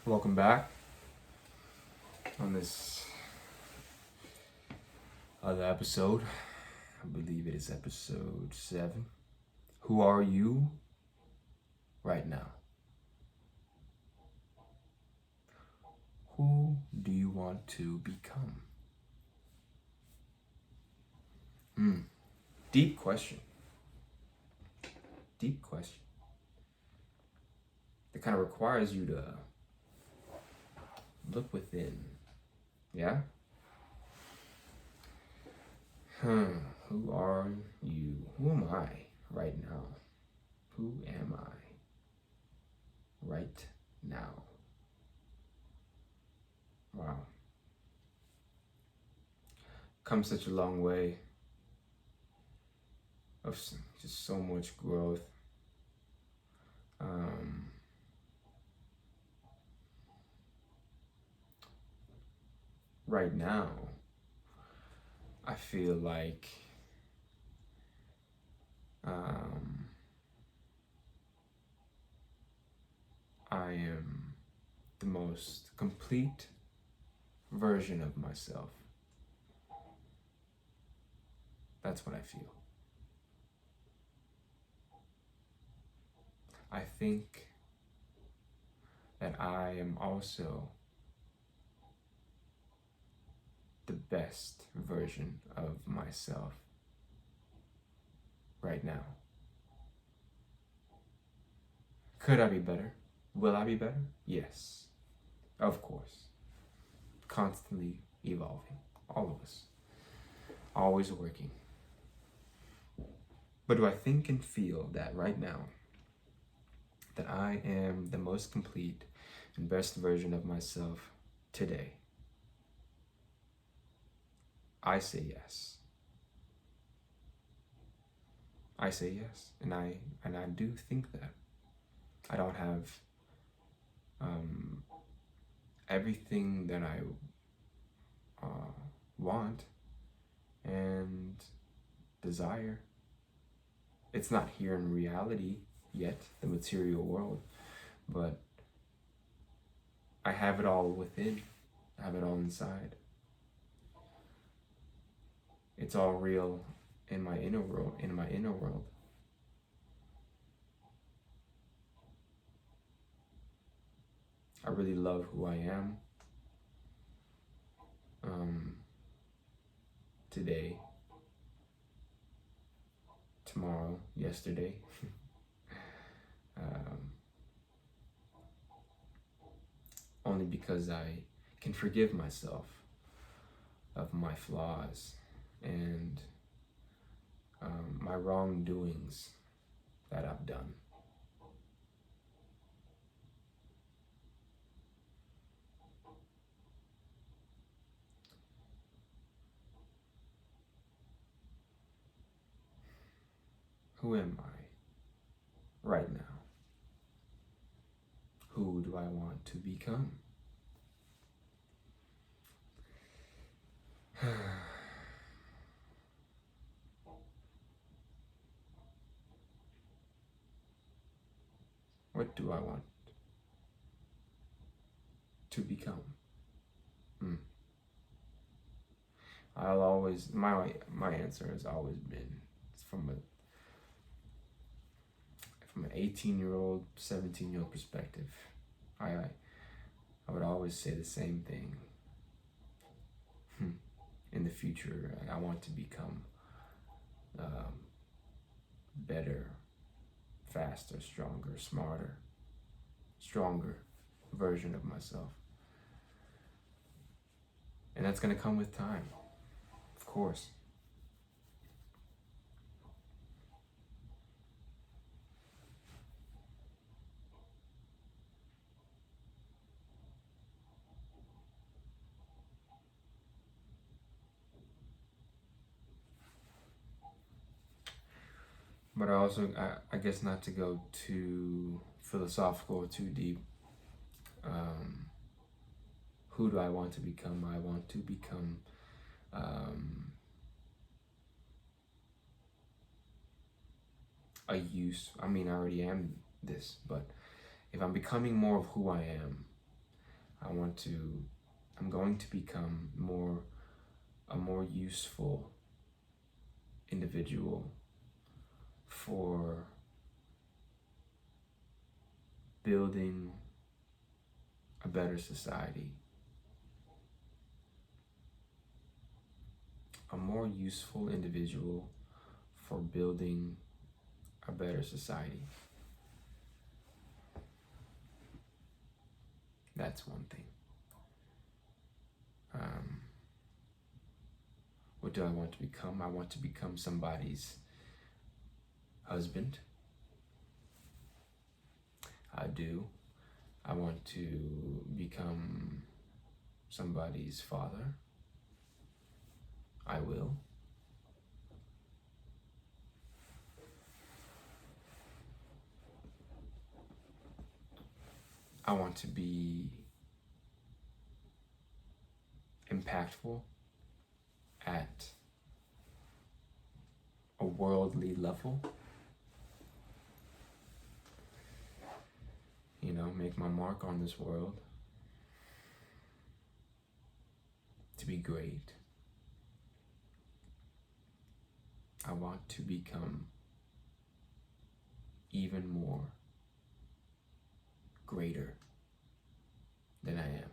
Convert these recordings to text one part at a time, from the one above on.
Welcome back on this other episode. I believe it is episode 7. Who are you right now? Who do you want to become? Deep question. Deep question. It kind of requires you to look within. Yeah? Who are you? Who am I right now? Who am I right now? Wow. Come such a long way of just so much growth. Right now, I feel like I am the most complete version of myself. That's what I feel. I think that I am also the best version of myself right now. Could I be better? Will I be better? Yes, of course. Constantly evolving, all of us, always working. But do I think and feel that right now that I am the most complete and best version of myself today? I say yes. I say yes, and I do think that. I don't have everything that I want and desire. It's not here in reality yet, the material world, but I have it all within. I have it all inside. It's all real in my inner world. I really love who I am. Today, tomorrow, yesterday. Only because I can forgive myself of my flaws and my wrongdoings that I've done. Who am I right now? Who do I want to become? What do I want to become? I'll always, my answer has always been from an 18-year-old, 17-year-old perspective. I would always say the same thing. In the future, I want to become better, faster, stronger, smarter, stronger version of myself. And that's going to come with time, of course. But I also, I guess not to go too philosophical or too deep. Who do I want to become? I want to become I already am this, but if I'm becoming more of who I am, I'm going to become a more useful individual for building a better society. A more useful individual for building a better society. That's one thing. What do I want to become? I want to become somebody's husband. I do. I want to become somebody's father. I will. I want to be impactful at a worldly level. Make my mark on this world. To be great. I want to become even more greater than I am.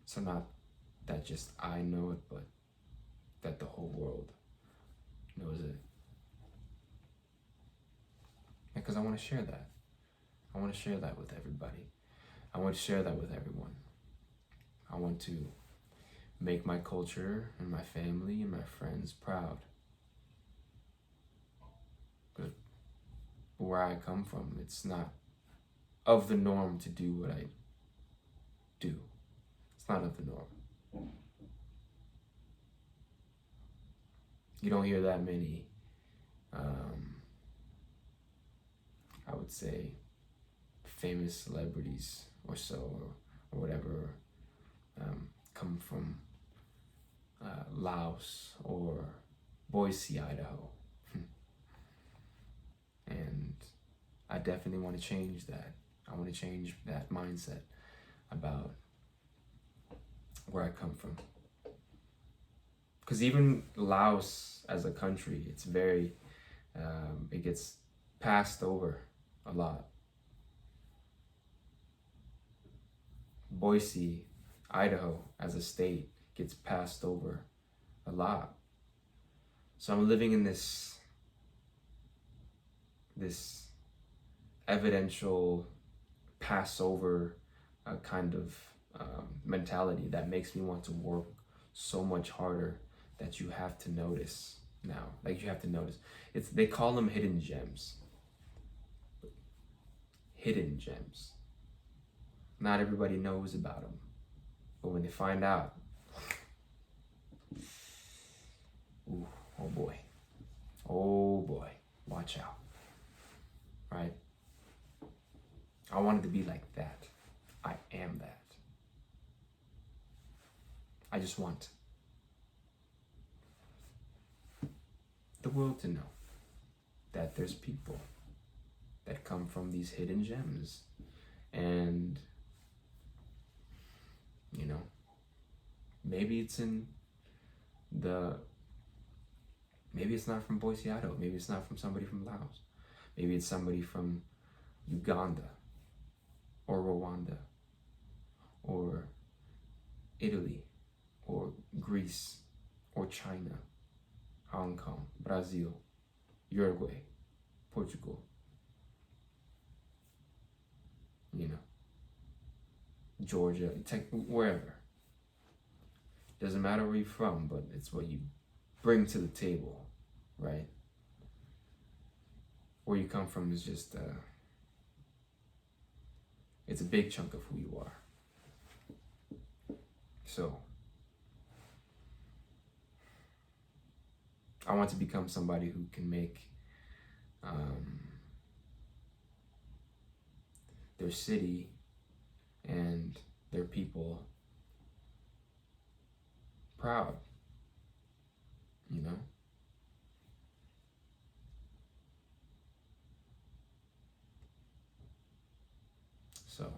So not that just I know it, but that the whole world knows it. Because I want to share that. I want to share that with everybody. I want to share that with everyone. I want to make my culture and my family and my friends proud. But where I come from, it's not of the norm to do what I do. It's not of the norm. You don't hear that many, I would say, famous celebrities or so, or whatever, come from Laos or Boise, Idaho. And I definitely want to change that. I want to change that mindset about where I come from. Because even Laos as a country, it's very, it gets passed over a lot. Boise, Idaho as a state gets passed over a lot. So I'm living in this evidential Passover kind of mentality that makes me want to work so much harder that you have to notice now. Like you have to notice. They call them hidden gems. Hidden gems. Not everybody knows about them. But when they find out, ooh, oh boy, watch out, right? I wanted to be like that. I am that. I just want the world to know that there's people that come from these hidden gems. And, maybe it's not from Boise, Idaho. Maybe it's not from somebody from Laos. Maybe it's somebody from Uganda or Rwanda or Italy or Greece or China, Hong Kong, Brazil, Uruguay, Portugal, Georgia, wherever. Doesn't matter where you're from, but it's what you bring to the table, right? Where you come from is just, it's a big chunk of who you are. So, I want to become somebody who can make their city and their people proud, So,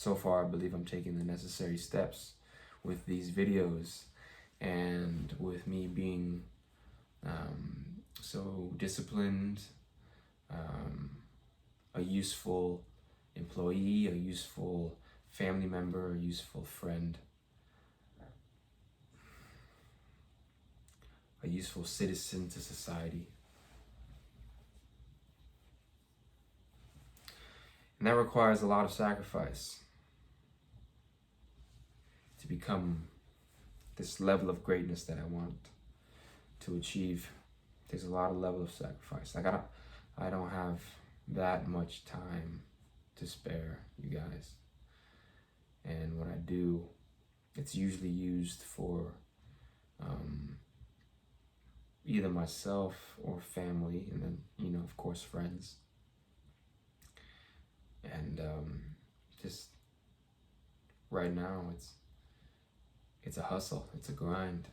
so far, I believe I'm taking the necessary steps with these videos and with me being so disciplined, a useful employee, a useful family member, a useful friend, a useful citizen to society. And that requires a lot of sacrifice to become this level of greatness that I want to achieve. It takes a lot of level of sacrifice. Like I don't have that much time to spare, you guys. And when I do, it's usually used for either myself or family, and then, you know, of course, friends. And just right now, it's a hustle, it's a grind.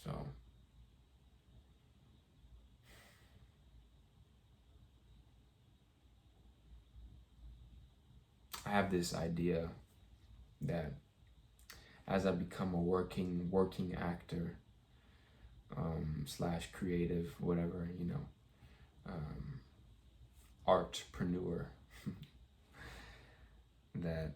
So I have this idea that as I become a working actor, slash creative, whatever, you know, artpreneur, that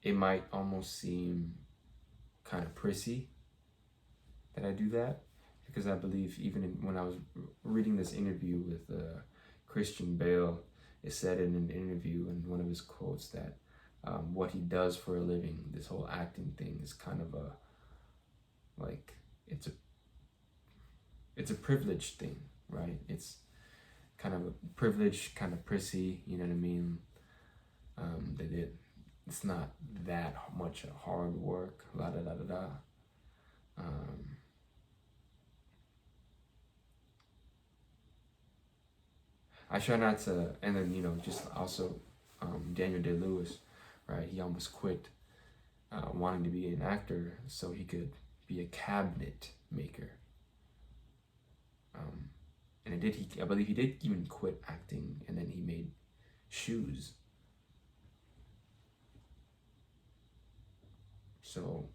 it might almost seem kind of prissy that I do that, because I believe even when I was reading this interview with Christian Bale, it said in an interview in one of his quotes that what he does for a living, this whole acting thing, is kind of a, like, it's a privileged thing, right? It's kind of a privilege, kind of prissy, you know what I mean? That it's not that much hard work, la da da da da. I try not to, and then, you know, just also Daniel Day-Lewis, right? He almost quit wanting to be an actor so he could be a cabinet maker. And I believe he did even quit acting, and then he made shoes. So,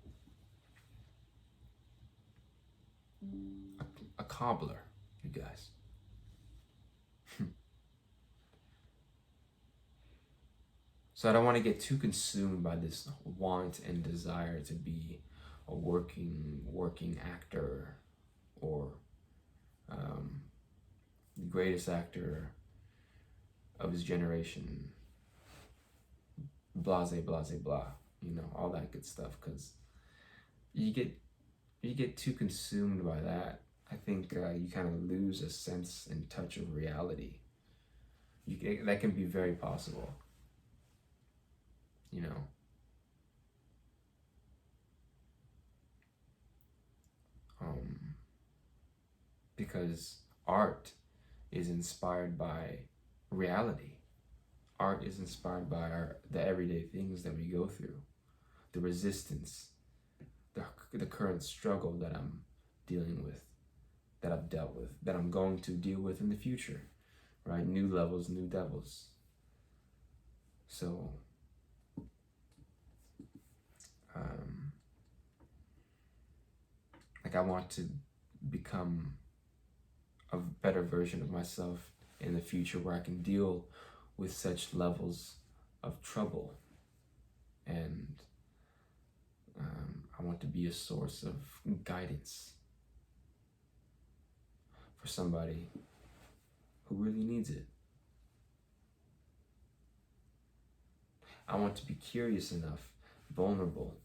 a cobbler, you guys. So I don't want to get too consumed by this want and desire to be a working actor, or the greatest actor of his generation, blase, blase, blah, you know, all that good stuff, because you get too consumed by that. I think you kind of lose a sense and touch of reality. That can be very possible, you know. Because art is inspired by reality. Art is inspired by the everyday things that we go through, the resistance, the current struggle that I'm dealing with, that I've dealt with, that I'm going to deal with in the future, right? New levels, new devils. So, like, I want to become a better version of myself in the future, where I can deal with such levels of trouble. And I want to be a source of guidance for somebody who really needs it. I want to be curious enough, vulnerable,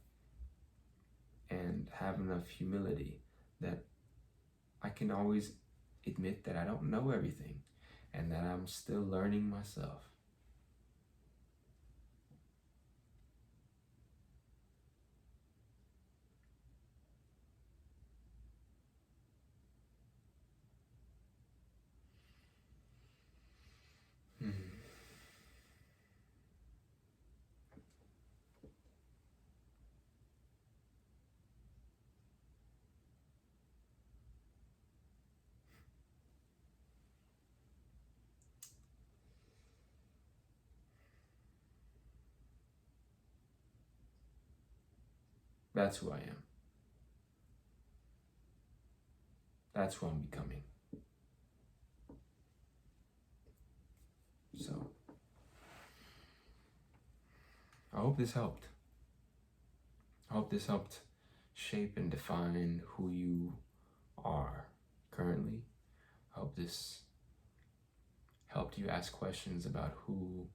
and have enough humility that I can always admit that I don't know everything, and that I'm still learning myself. That's who I am. That's who I'm becoming. So, I hope this helped. I hope this helped shape and define who you are currently. I hope this helped you ask questions about who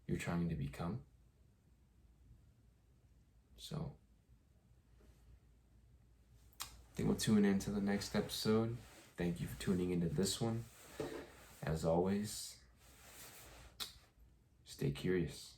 you're trying to become. So, I think we'll tune in to the next episode. Thank you for tuning into this one. As always, stay curious.